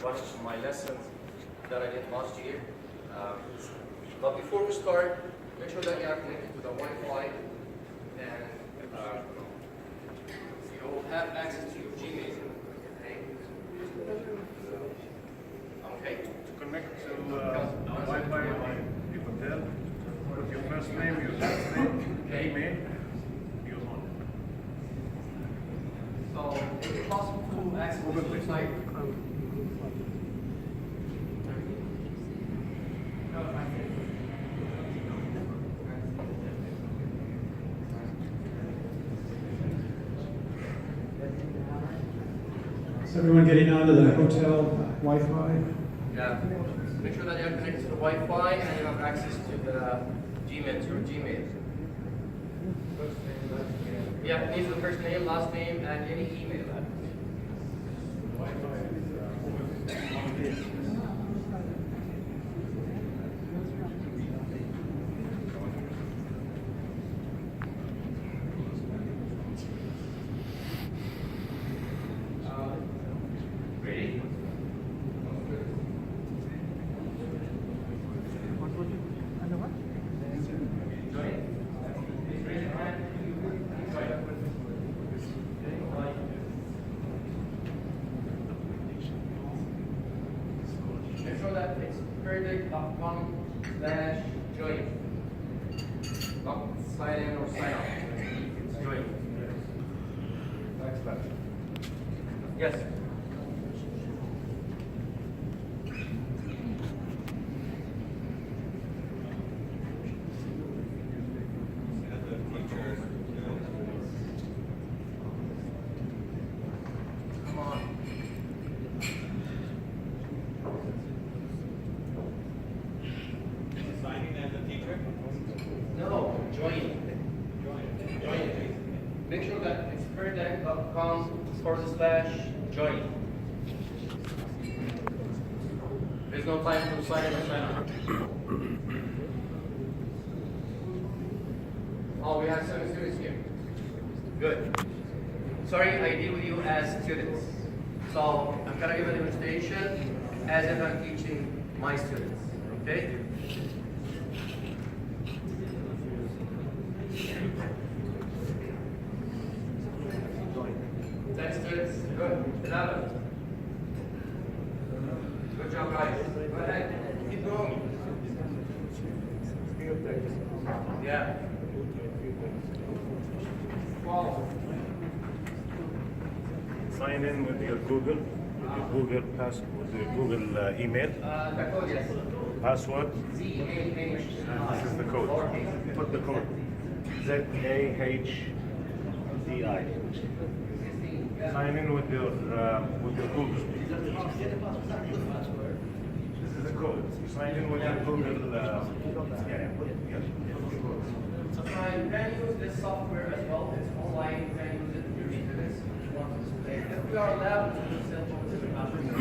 one of my lessons that I did last year. But before we start, make sure that you are connected to the Wi-Fi and you will have access to your Gmail. Okay? To connect to Wi-Fi on the hotel, put your first name, your last name, email, use one. So, is it possible to access this website? Is everyone getting onto the hotel Wi-Fi? Yeah. Make sure that you are connected to the Wi-Fi and you have access to the Gmail, to your Gmail. Yeah, it needs the first name, last name, and any email address. Ready? Make sure that it's perfect.com/join. Not sign in or sign out. It's join. Yes. Come on. Signing as a teacher? No, join. Join. Make sure that it's perfect.com/join. There's no time to sign in or sign out. Oh, we have 7 students here. Good. Sorry, I deal with you as students. So I'm gonna give a demonstration as if I'm teaching my students. Okay? Thanks, students. Good. Another. Good job, guys. Go ahead. Keep going. Yeah. 12. Sign in with your Google with your Google email, The code, yes. password. Z-A-H. This is the code. Put the code. ZAHDI. Sign in with your Google. This is the code. Sign in with your Google. You can use this software as well. It's online. You can use it to your students. If we are allowed to use cell phones in the classroom.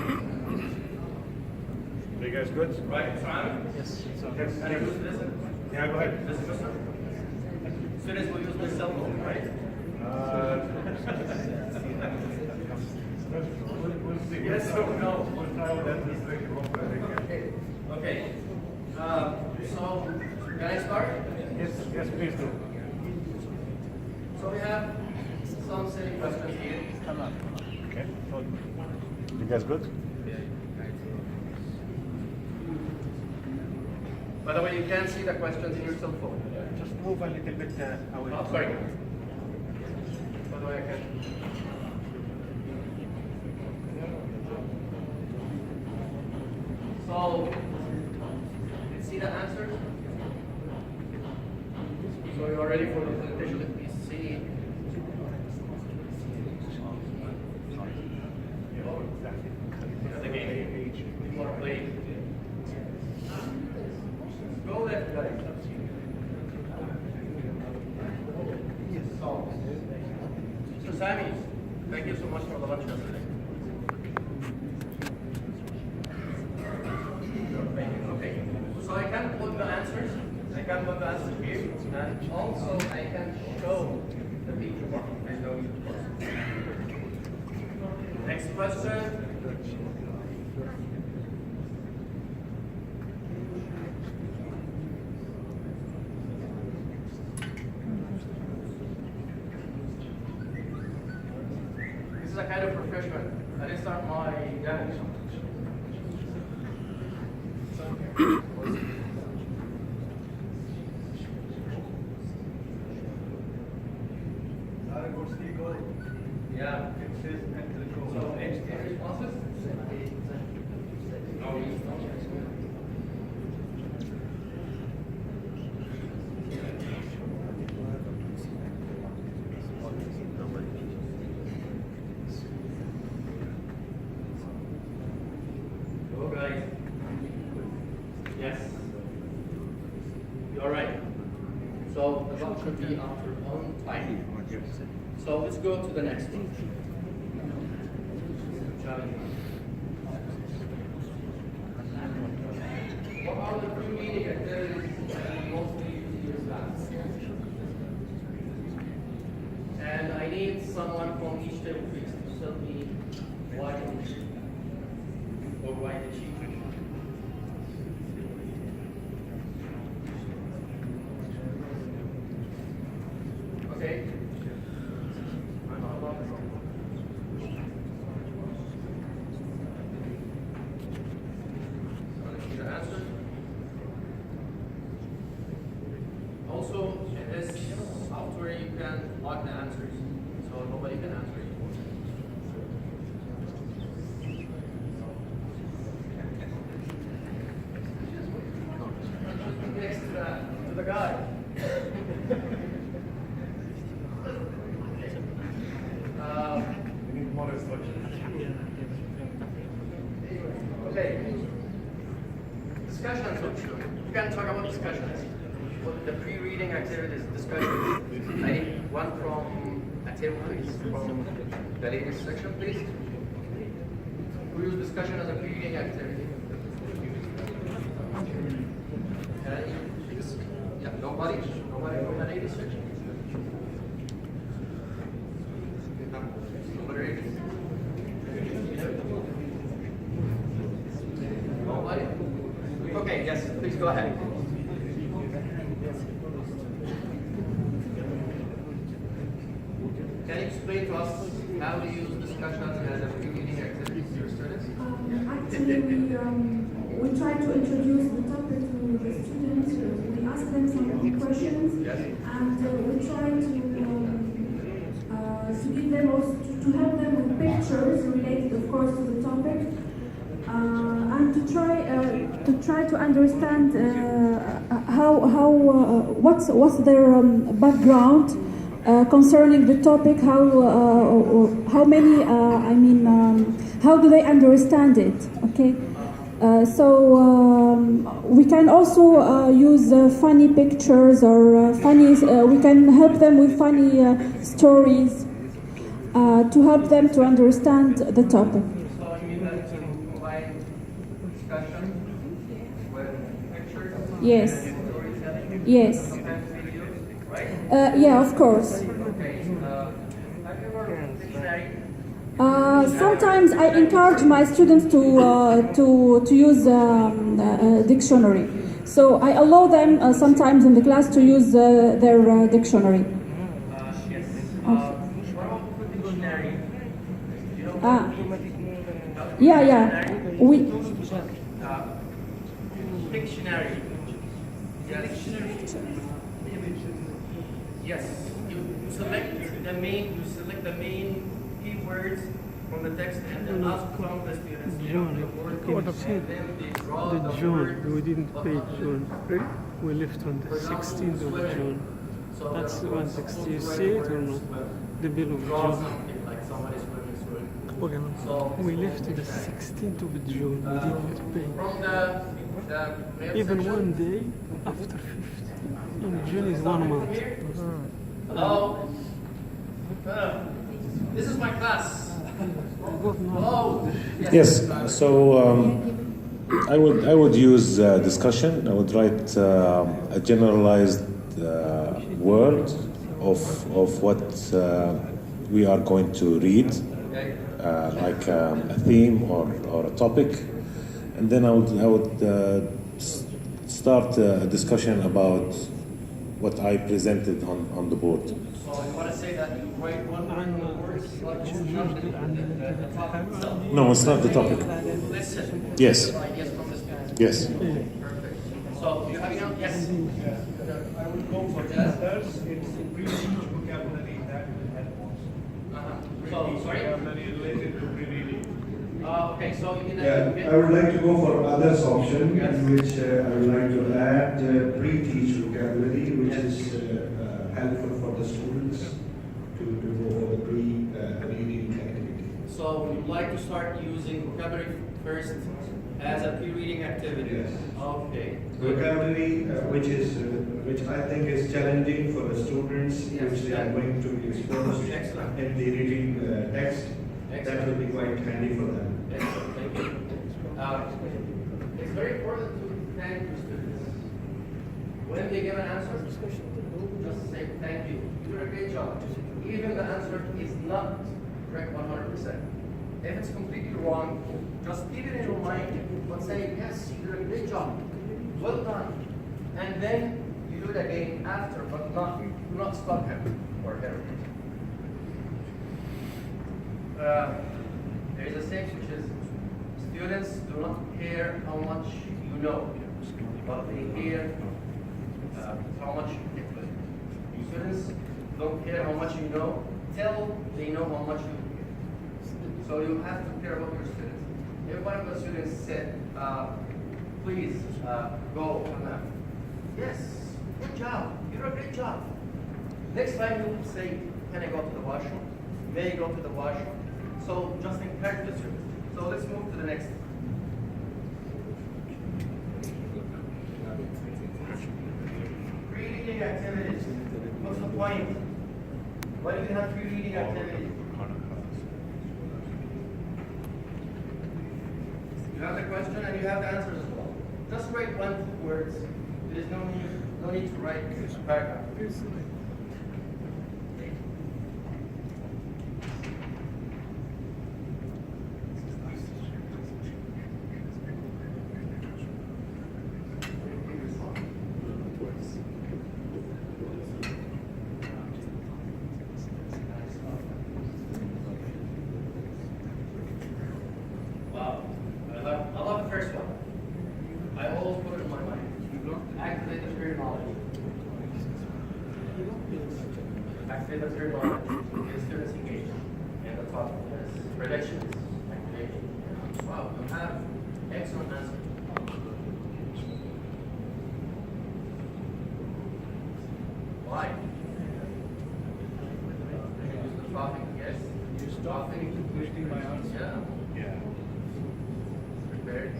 Are you guys good? Right, Simon? Yes. Can I use this? Yeah, go ahead. This is students will use this cell phone, right? We'll see. Yes or no? We'll try with that restriction. Okay. So, can I start? Yes, please do. So we have some silly questions here. Okay. You guys good? By the way, you can see the questions in your cell phone. Just move a little bit away. Oh, sorry. By the way, I can. So, let's see the answers. So you are ready for the presentation? Let me see. The game. You want to play? Go left, guys. So Sammy, thank you so much for the lunch yesterday. Okay. So I can put the answers. I can put the answers here, and also I can show the picture box. I know you. Next question. is a kind of refreshment. I didn't start my damage. Yeah. So, any responses? No. Go guys. Yes. You're right. So the vote should be after on time. So let's go to the next one. What are the three meaning activities that you mostly use in your class? And I need someone from each table please to tell me why the cheat or why the cheat. Okay. The answer. Also, in this software, you can log the answers, so nobody can answer it. Next to the guy. Okay. Discussions. We can talk about discussions. What the pre-reading activities, discussions. I need one from a table, please. From the ladies section, please. We use discussion as a pre-reading activity. Yeah, nobody from the ladies section. Nobody. Nobody? Okay, yes, please go ahead. Can you explain to us how to use discussions as a pre-reading activity to your students? Actually, we try to introduce the topic to the students. We ask them some questions, Yes. and we try to give them also to help them with pictures related, of course, to the topic, and to try to understand what's their background concerning the topic. How many? How do they understand it? Okay. We can also use funny pictures or funny. We can help them with funny stories to help them to understand the topic. So you mean that you combine discussion with pictures? Yes. And storytelling? Yes. Sometimes videos, right? Yeah, of course. Okay. Have you ever heard of dictionary? Sometimes I encourage my students to use a dictionary. So I allow them sometimes in the class to use their dictionary. Yes. What about the dictionary? You know, Yeah. We dictionary. Yes. Dictionary. Yes. You select the main keywords from the text and then ask from the students. June. What of And then they draw the the June? word We didn't pay of the- June. We left on the 16th of June. So That's the 160. You swear see it or words not? will The bill of draw June. something like somebody swimming. Okay. So We left on the 16th of June. We didn't pay. from the mail Even section. one day after 15. In June is 1 month. Hello. This is my class. Hello. Yes, so I would use discussion. I would write a generalized word of what we are going to read, Okay. like a theme or a topic, and then I would start a discussion about what I presented on the board. So So you want to say that you write one word, the topic itself. No, it's not the topic. Listen. Yes. Ideas from the students. Yes. Perfect. So you have enough? Yes. I would go for others, it's pre-teach vocabulary that will help us. So, sorry? Vocabulary related to pre-reading. Okay, so you Yeah, can. I would like to go for others option, in which I would like to add pre-teach vocabulary, which is helpful for the students to go for the pre-reading activity. So you'd like to start using vocabulary first as a pre-reading activity? Yes. Okay. Good. Vocabulary, which I think is challenging for the students, Yes. which they are going to be exposed Excellent. in the reading text. That Excellent. will be quite handy for them. Excellent. Thank you. It's very important to thank your students. When they give an answer, just say thank you. You did a great job. Even the answer is not correct 100%. If it's completely wrong, just keep it in your mind, but say, yes, you did a great job. Well done. And then you do it again after, but do not stop him or her. There is a saying which is, students do not care how much you know, but they care how much you can. Students don't care how much you know till they know how much you care. So you have to care about your students. If one of the students said, please go on that. Yes, good job. You did a great job. Next time you will say, can I go to the washroom? May I go to the washroom? So just encourage the students. So let's move to the next. Pre-reading activities. What's the point? Why do we have pre-reading activities? You have the question and you have the answers as well. Just write 1-2 words. There is no need to write a paragraph. Wow. I love the first one. I always put it in my mind. Activate the spirit knowledge. Activate the spirit knowledge. Get students engaged. And the top is predictions. Activation. Wow, you have excellent answers. Why? Use the topic, yes. You stop twisting my answer. Yeah. Yeah. Prepared.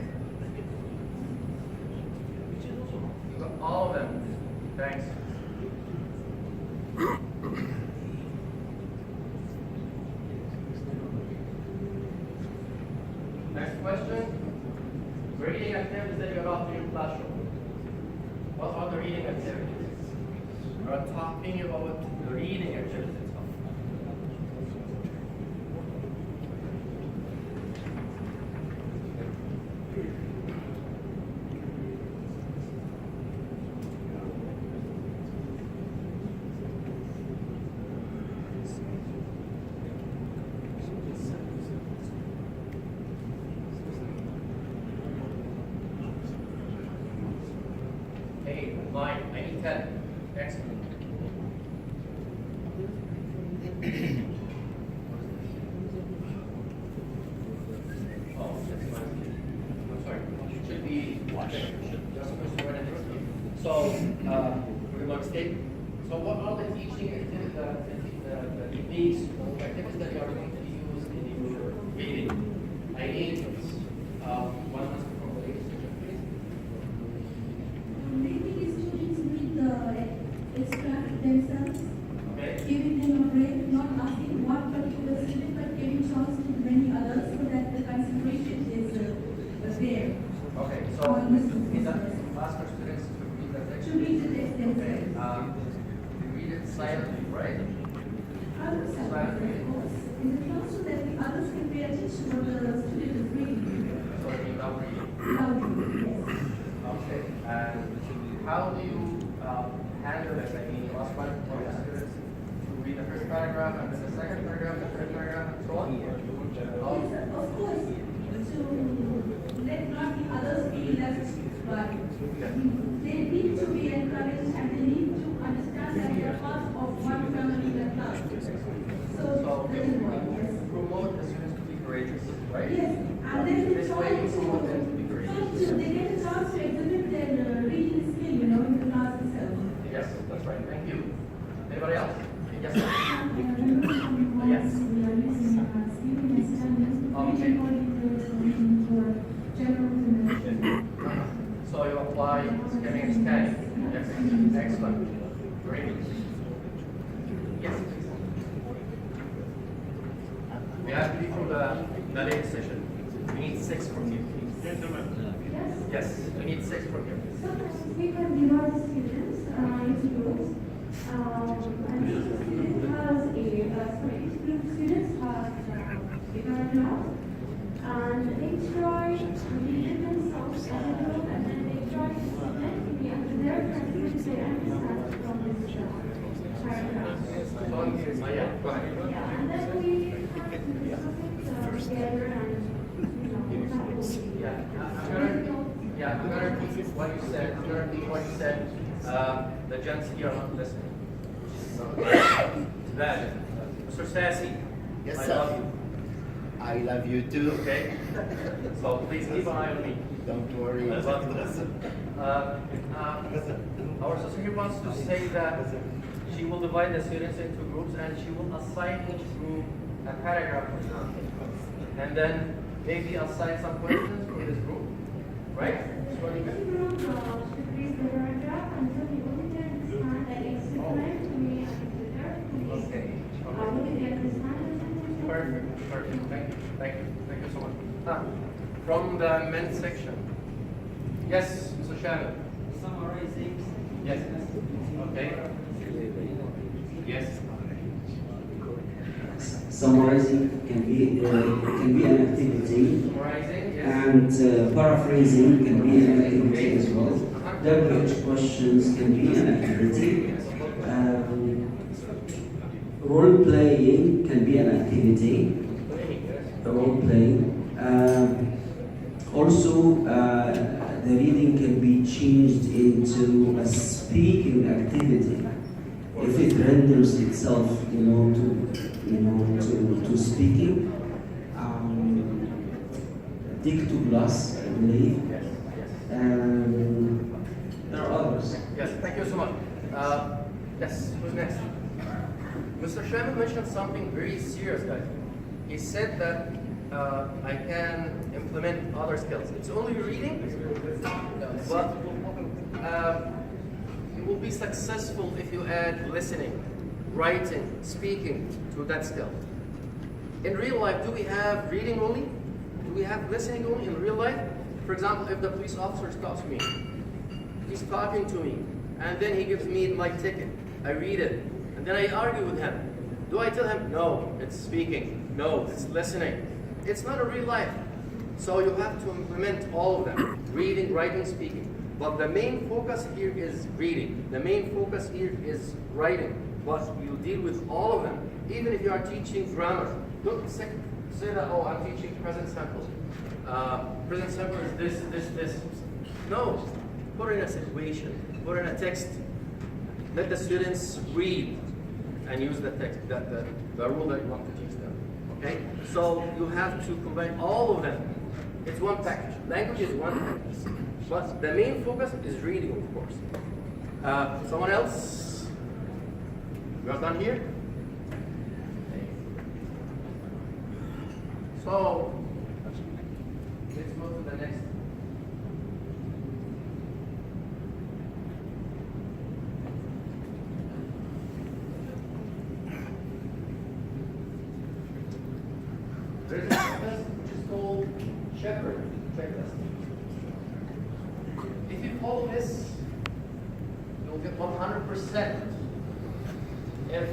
You got all of them. Thanks. Next question. Reading activities that you adopt in your classroom. What are the reading activities? We are talking about the reading activities itself. Hey, 9, I need 10. Excellent. Oh, that's fine. I'm sorry. Should be so, we're going to state. So, what are the teaching activities, the techniques, activities that you are going to use in your reading? I need one answer from the ladies, please. Maybe students need extract themselves, Okay. giving them a break, not asking one particular student, but giving chance to many others so that the concentration is there. Okay, so is that master students to read the text? To read the text Okay, themselves. you read it silently, right? Others have, of course. In the class so that the others can pay attention to what the student is reading. So you now read. Loudly, yes. Okay, and how do you handle it? I mean, you ask one of the students to read first paragraph and then the second paragraph, the third paragraph, and so on? Yes, of course, to let not the others be left, but they need to be encouraged and they need to understand that they are part of one family in the class. So, this is why, yes. Promote the students to be courageous, right? Yes, and then This way you promote them to be courageous. they get a chance to exhibit their reading skill, in the class itself. Yes, that's right. Thank you. Anybody else? Yes, sir. Yes. We are using speaking and standing. So you apply skimming and scanning. Yes. Excellent. Great. Yes. We have to be from the latest session. We need 6 from you. Yes, we need 6 from you. Sometimes we can divide students into groups. And each student has each group of students has a paragraph. And they try to read themselves as a group, and then they try to submit the answer their countries they understand from this paragraph. Go ahead. Yeah, and then we have to discuss it together and, I'm gonna repeat what you said. The gents here are not listening. That, Mr. Sassy. Yes, I sir. love you. I love you too. Okay. So please keep an eye on me. Don't worry. Our sister here wants to say that she will divide the students into groups and she will assign each group a paragraph, for example, and then maybe assign some questions for this group, right? Each group should read the paragraph until the only understand that explain to me and to me. Okay. Will they understand it? Perfect. Thank you so much. From the men's section. Yes, Mr. Shannon. Summarizing. Yes. Okay. Yes. Summarizing can be an activity, Summarizing. Yes. and paraphrasing can be an activity as well. WH questions can be an activity. Role playing can be an activity. Role playing. Also, the reading can be changed into a speaking activity if it renders itself, to speaking. Dicto plus, I believe. There are others. Yes, thank you so much. Yes, who's next? Mr. Sherman mentioned something very serious, guys. He said that I can implement other skills. It's only reading, but you will be successful if you add listening, writing, speaking to that skill. In real life, do we have reading only? Do we have listening only in real life? For example, if the police officer stops me, he's talking to me, and then he gives me my ticket. I read it, and then I argue with him. Do I tell him, no, it's speaking, no, it's listening? It's not a real life. So you have to implement all of them, reading, writing, speaking. But the main focus here is reading. The main focus here is writing. But you deal with all of them. Even if you are teaching grammar, don't say that, oh, I'm teaching present simple. Present simple is this. No, put in a situation, put in a text. Let the students read and use the text, the rule that you want to teach them. Okay? So you have to combine all of them. It's one package. Language is one package. But the main focus is reading, of course. Someone else? We are done here? So, let's go to the next. There is a checklist which is called Shepherd checklist. If you follow this, you'll get 100% if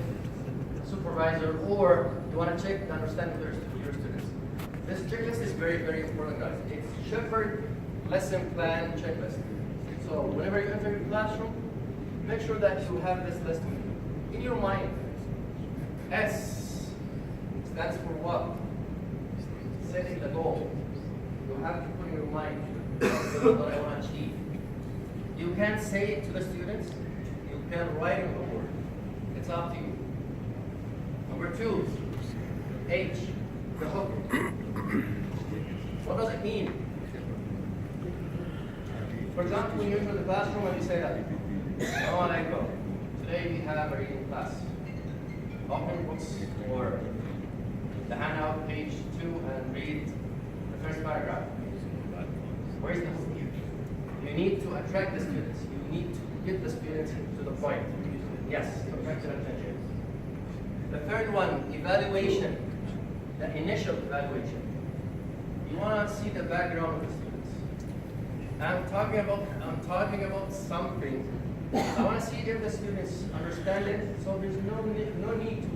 supervisor or you want to check the understanding of your students. This checklist is very, very important, guys. It's Shepherd lesson plan checklist. So whenever you enter your classroom, make sure that you have this list in your mind. S stands for what? Setting the goal. You have to put in your mind, this is what I want to achieve. You can say it to the students, you can write it on the board. It's up to you. Number 2, H, the hook. What does it mean? For example, when you enter the classroom and you say that, Assalamu alaikum. Today we have a reading class. Open books for the handout, page 2, and read the first paragraph. Where is the hook? You need to attract the students. You need to get the students to the point. Yes, attract their attention. The third one, evaluation. The initial evaluation. You want to see the background of the students. I'm talking about something. I want to see if the students understand it. So there's no need to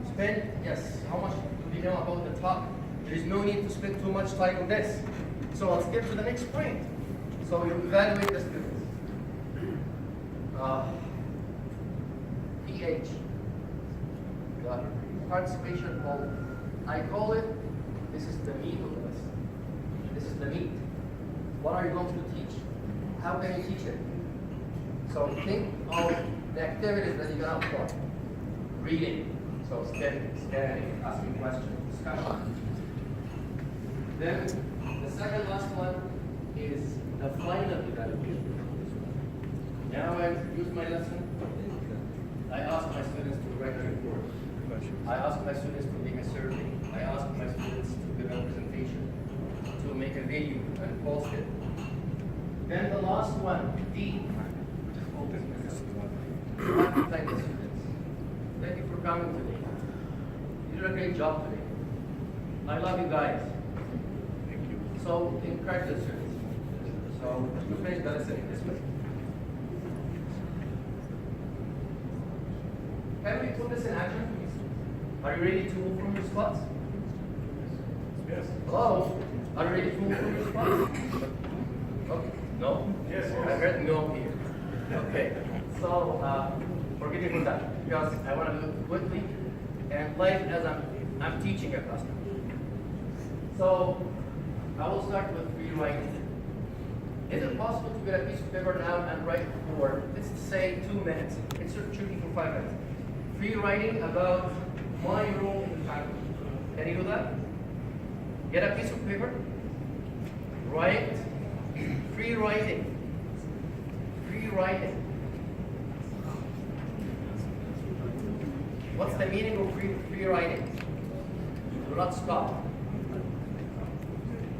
spend. Yes, how much do they know about the topic? There is no need to spend too much time on this. So let's get to the next point. So you evaluate the students. PH, the participation poll. I call it, this is the meat of this. This is the meat. What are you going to teach? How can you teach it? So think of the activities that you're going to perform. Reading, so scanning, asking questions, discussion. Then the second last one is the final evaluation. Now I introduce my lesson. I ask my students to write a report. I ask my students to make a survey. I ask my students to give a presentation, to make a video and post it. Then the last one, D. I want to thank the students. Thank you for coming today. You did a great job today. I love you guys. Thank you. So encourage the students. So you finish the lesson in this way. Can we put this in action, please? Are you ready to move from your spots? Yes. Hello? Are you ready to move from your spots? Okay. No? Yes. I heard no here. Okay. So forgive me for that because I want to do it quickly and live as I'm teaching a class. So I will start with free writing. Is it possible to get a piece of paper now and write for, let's say, 2 minutes? It's shooting for 5 minutes. Free writing about my role in the family. Can you do that? Get a piece of paper, write, free writing. Free writing. What's the meaning of free writing? Do not stop.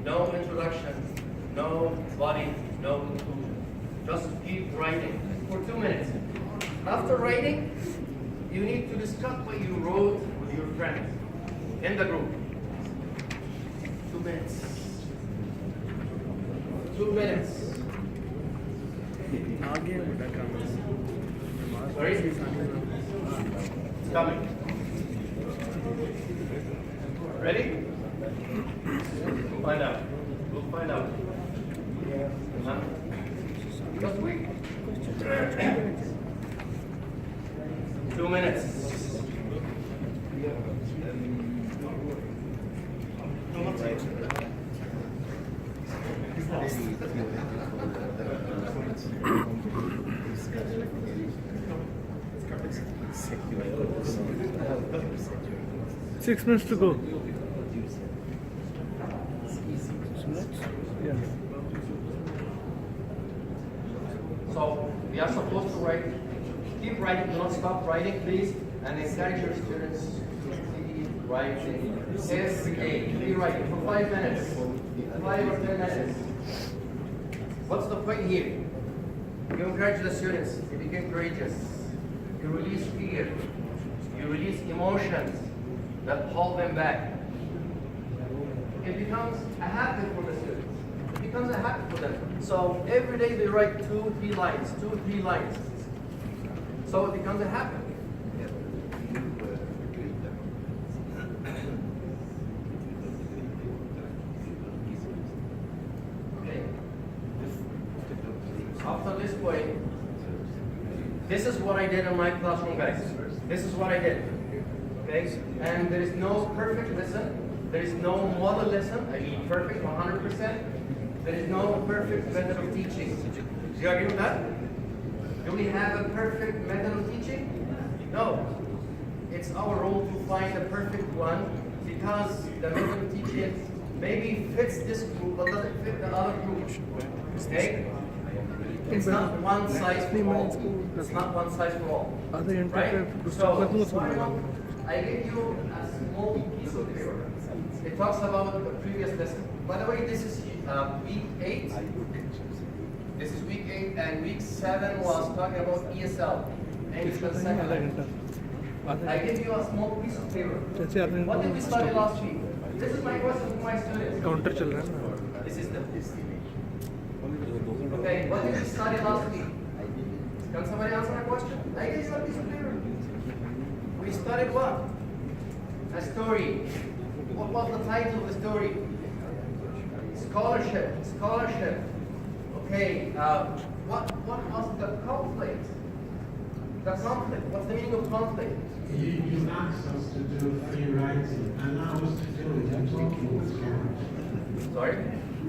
No introduction, no body, no conclusion. Just keep writing for 2 minutes. After writing, you need to discuss what you wrote with your friends in the group. 2 minutes. 2 minutes. Sorry? It's coming. Ready? We'll find out. We'll find out. Just wait. 2 minutes. Six minutes to go. Yeah. So we are supposed to write, keep writing, do not stop writing, please, and encourage your students to keep writing every day. Keep writing for 5 minutes, 5 or 10 minutes. What's the point here? You encourage the students, you become courageous, you release fear, you release emotions that hold them back. It becomes a habit for the students. It becomes a habit for them. So every day they write 2, 3 lines, 2, 3 lines. So it becomes a habit. Okay. After this point, this is what I did in my classroom, guys. This is what I did. Okay? And there is no perfect lesson. There is no model lesson. I mean perfect 100%. There is no perfect method of teaching. Do you agree with that? Do we have a perfect method of teaching? No. It's our role to find the perfect one because the method of teaching maybe fits this group but doesn't fit the other group. Okay? It's not one size for all. It's not one size for all. Right? So, I give you a small piece of paper. It talks about the previous lesson. By the way, this is week 8. This is week 8, and week 7 was talking about ESL. English as a second language. I give you a small piece of paper. What did we study last week? This is my question to my students. This is the Okay, what did we study last week? Can somebody answer my question? I gave you a piece of paper. We studied what? A story. What was the title of the story? Scholarship. Scholarship. Okay, what was the conflict? The conflict. What's the meaning of conflict? You asked us to do free writing, and now us to do it. I'm talking with Scott. Sorry?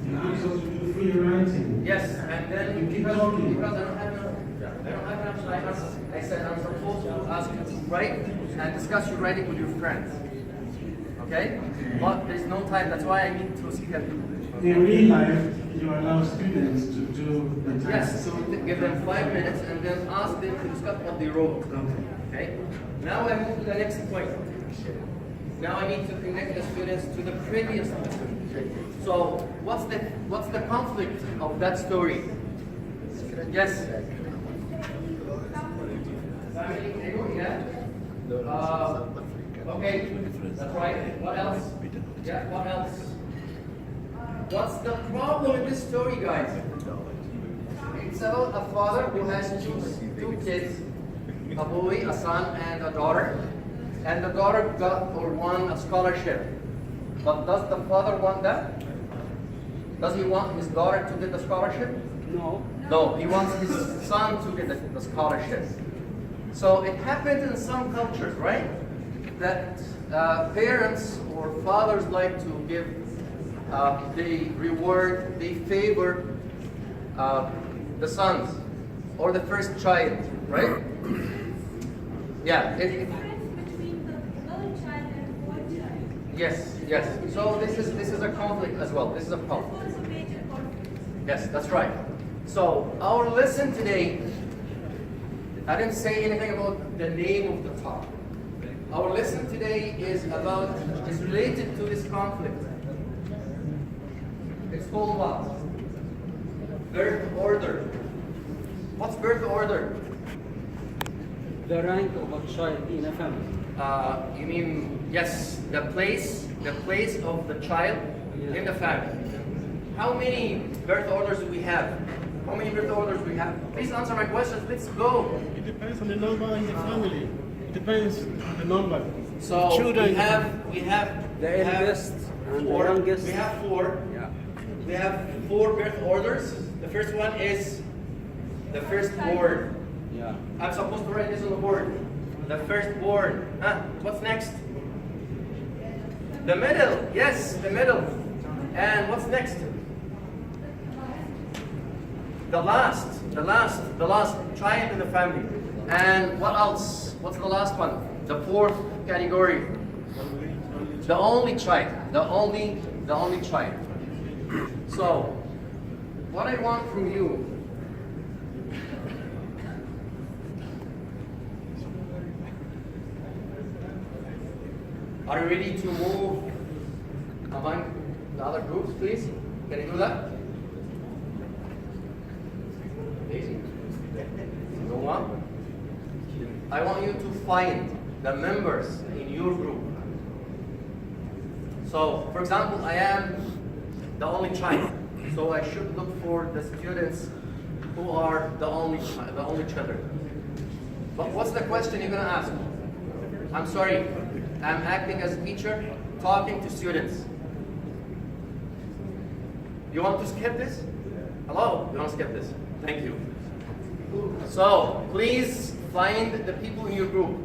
You asked us to do free writing. Yes, and then You keep because talking. I don't have enough time, I said I'm supposed to ask you to write and discuss your writing with your friends. Okay? But there's no time. That's why I need to schedule. In real life, you allow students to do the task. Yes, so give them 5 minutes and then ask them to discuss what they wrote. Okay? Now I move to the next point. Now I need to connect the students to the previous lesson. So what's the conflict of that story? Yes? Yeah? Okay, that's right. What else? Yeah, what else? What's the problem with this story, guys? It's about a father who has two kids, a boy, a son, and a daughter. And the daughter got or won a scholarship. But does the father want that? Does he want his daughter to get the scholarship? No. No, he wants his son to get the scholarship. So it happens in some cultures, right? That parents or fathers like to give, they reward, they favor the sons or the first child, right? Yeah. Between the girl child and boy child. Yes, yes. So this is a conflict as well. This is a problem. It's also major conflict. Yes, that's right. So our lesson today, I didn't say anything about the name of the talk. Our lesson today is related to this conflict. It's called what? Birth order. What's birth order? The rank of a child in a family. You mean, yes, the place of the child in the family. How many birth orders do we have? How many birth orders do we have? Please answer my questions. Let's go. It depends on the number in the family. It depends on the number. So Children. we have The eldest and the four. youngest. We have four. Yeah. We have 4 birth orders. The first one is the firstborn. Yeah. I'm supposed to write this on the board. The firstborn. What's next? The middle. Yes, the middle. And what's next? The last child in the family. And what else? What's the last one? The 4th category. The only child. The only child. So, what I want from you are you ready to move among the other groups, please? Can you do that? Easy. Go on. I want you to find the members in your group. So, for example, I am the only child. So I should look for the students who are the only children. But what's the question you're gonna ask? I'm sorry, I'm acting as a teacher, talking to students. You want to skip this? Hello? You want to skip this? Thank you. So, please find the people in your group.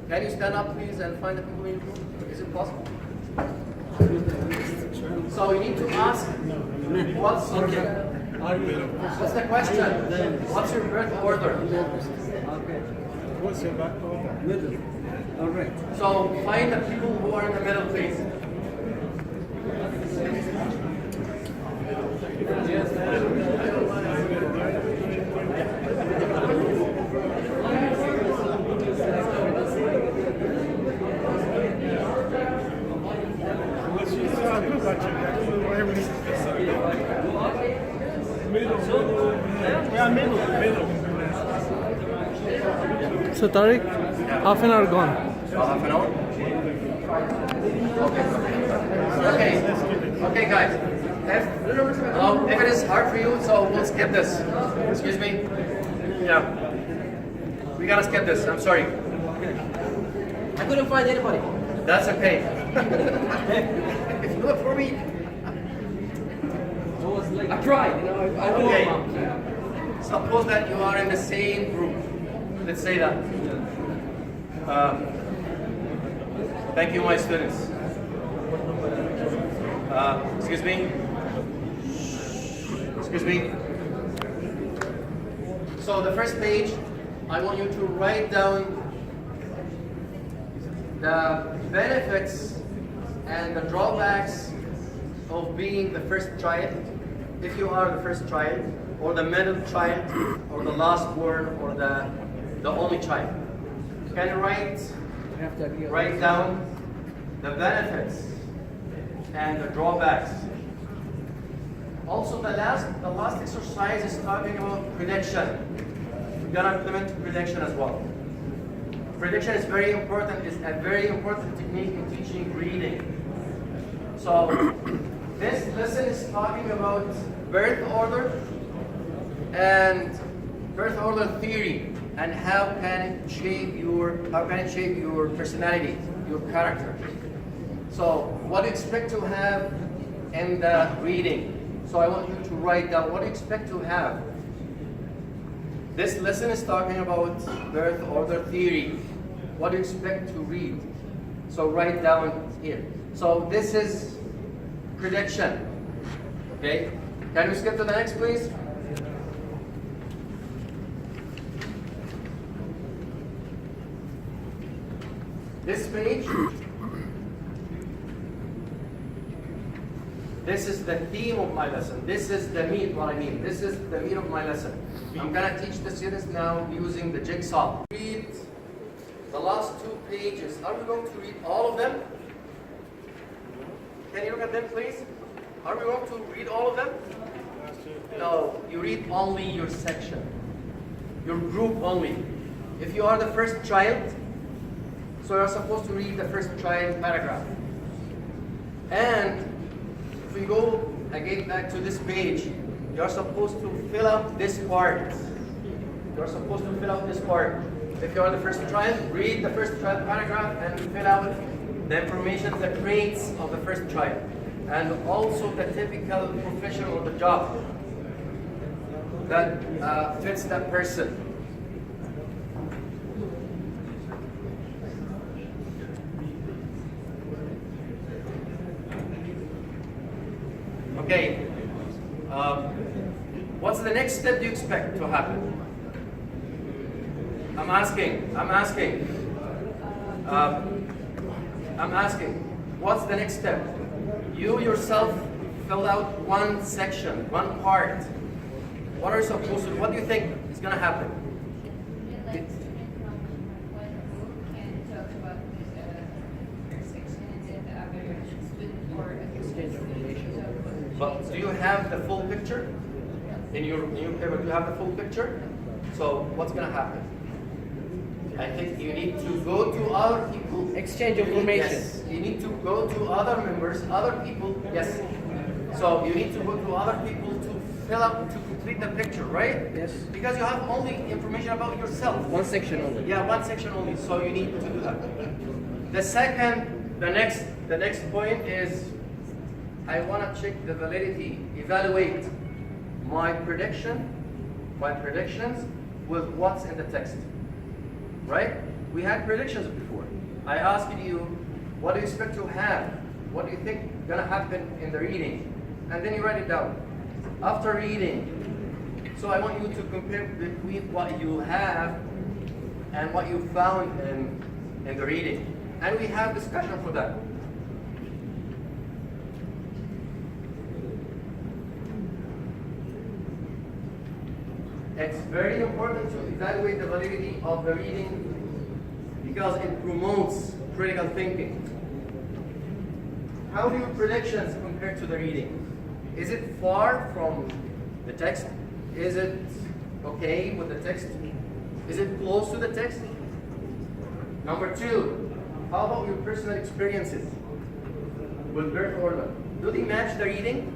Can you stand up, please, and find the people in your group? Is it possible? So you need to ask what's the question? What's your birth order? What's your back order? Middle. All right. So find the people who are in the middle, please. So Tariq, half an hour gone. Half an hour? Okay, guys. If it is hard for you, so we'll skip this. Excuse me? Yeah. We gotta skip this, I'm sorry. I couldn't find anybody. That's okay. If you look for me, I tried, you know, I okay. know. Suppose that you are in the same group. Let's say that. Thank you, my students. Excuse me. Excuse me. So the first page, I want you to write down the benefits and the drawbacks of being the first child, if you are the first child, or the middle child, or the last born, or the only child. Can you write down the benefits and the drawbacks? Also, the last exercise is talking about prediction. We're gonna implement prediction as well. Prediction is very important. It's a very important technique in teaching reading. So this lesson is talking about birth order and birth order theory and how can it shape your personality, your character. So what do you expect to have in the reading? So I want you to write down what do you expect to have. This lesson is talking about birth order theory. What do you expect to read? So write down here. So this is prediction. Okay? Can we skip to the next, please? This page, this is the theme of my lesson. This is the meat, what I mean. This is the meat of my lesson. I'm gonna teach the students now using the jigsaw. Read the last 2 pages. Are we going to read all of them? Can you look at them, please? Are we going to read all of them? No, you read only your section, your group only. If you are the first child, so you're supposed to read the first child paragraph. And if we go again back to this page, you're supposed to fill out this part. You're supposed to fill out this part. If you are the first child, read the first child paragraph and fill out the information, the traits of the first child. And also the typical profession or the job that fits that person. Okay, what's the next step you expect to happen? I'm asking, what's the next step? You yourself filled out one section, one part. What are you supposed to do? What do you think is going to happen? But do you have the full picture? In your paper, do you have the full picture? So what's going to happen? I think you need to go to other people. Exchange information. Yes. You need to go to other members, other people. Yes. So you need to go to other people to fill up, to complete the picture, right? Yes. Because you have only information about yourself. One section only. Yeah, one section only. So you need to do that. The next point is, I want to check the validity, evaluate my predictions with what's in the text. Right? We had predictions before. I asked you, what do you expect to have? What do you think gonna happen in the reading? And then you write it down. After reading, so I want you to compare between what you have and what you found in the reading. And we have discussion for that. It's very important to evaluate the validity of the reading because it promotes critical thinking. How do your predictions compare to the reading? Is it far from the text? Is it okay with the text? Is it close to the text? Number two, how about your personal experiences with birth order? Do they match the reading?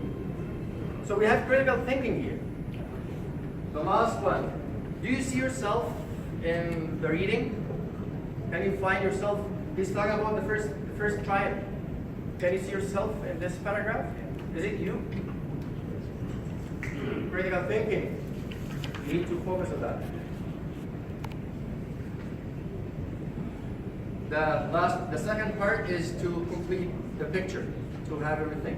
So we have critical thinking here. The last one, do you see yourself in the reading? Can you find yourself? He's talking about the first trial. Can you see yourself in this paragraph? Is it you? Critical thinking. You need to focus on that. The second part is to complete the picture, to have everything.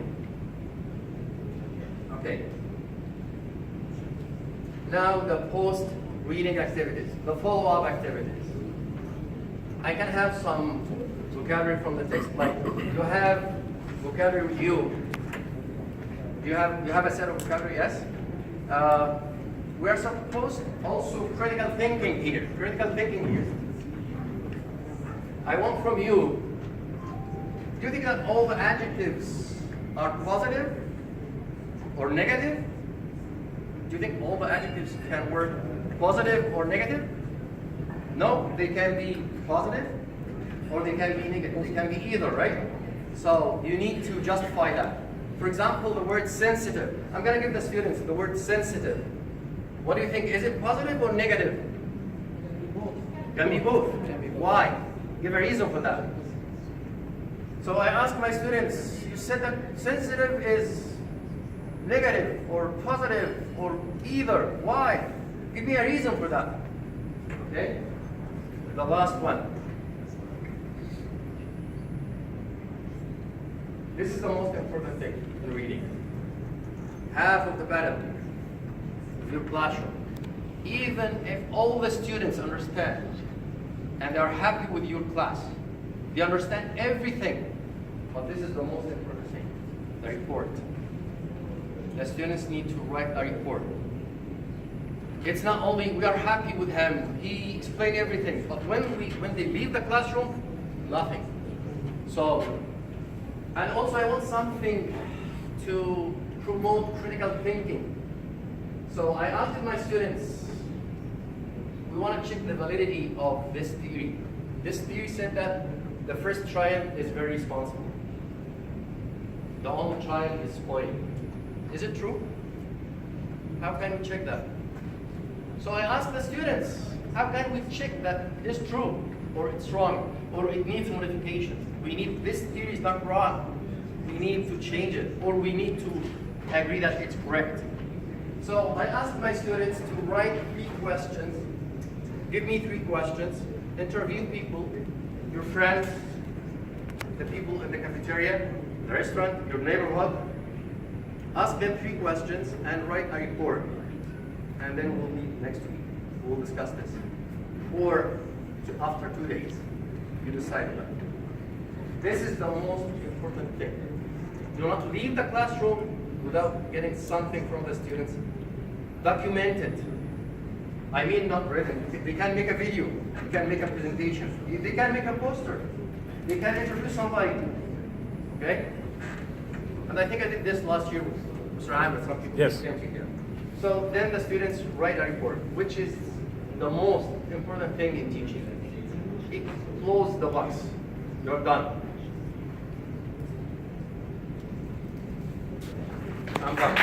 Okay. Now the post-reading activities, the follow-up activities. I can have some vocabulary from the text, like you have vocabulary with you. You have a set of vocabulary, yes? We are supposed also critical thinking here. Critical thinking here. I want from you, do you think that all the adjectives are positive or negative? Do you think all the adjectives can work positive or negative? No, they can be positive or they can be negative. They can be either, right? So you need to justify that. For example, the word sensitive. I'm going to give the students the word sensitive. What do you think? Is it positive or negative? Can be both. Why? Give a reason for that. So I asked my students, you said that sensitive is negative or positive or either. Why? Give me a reason for that. Okay? The last one. This is the most important thing in reading. Half of the battle, your classroom. Even if all the students understand and they are happy with your class, they understand everything, but this is the most important thing, the report. The students need to write a report. It's not only we are happy with him, he explained everything, but when they leave the classroom, nothing. So, and also I want something to promote critical thinking. So I asked my students, we want to check the validity of this theory. This theory said that the first trial is very responsible. The only trial is spoiled. Is it true? How can we check that? So I asked the students, how can we check that it's true, or it's wrong, or it needs modification? This theory is not wrong. We need to change it, or we need to agree that it's correct. So I asked my students to write 3 questions. Give me 3 questions. Interview people, your friends, the people in the cafeteria, the restaurant, your neighborhood. Ask them 3 questions and write a report. And then we'll meet next week. We'll discuss this. Or after 2 days, you decide that. This is the most important thing. Do not leave the classroom without getting something from the students. Document it. I mean not written. They can make a video. They can make a presentation. They can make a poster. They can introduce somebody. Okay? And I think I did this last year with Mr. Ahmed, some people came here. So then the students write a report, which is the most important thing in teaching. It closes the box. You're done. I'm done.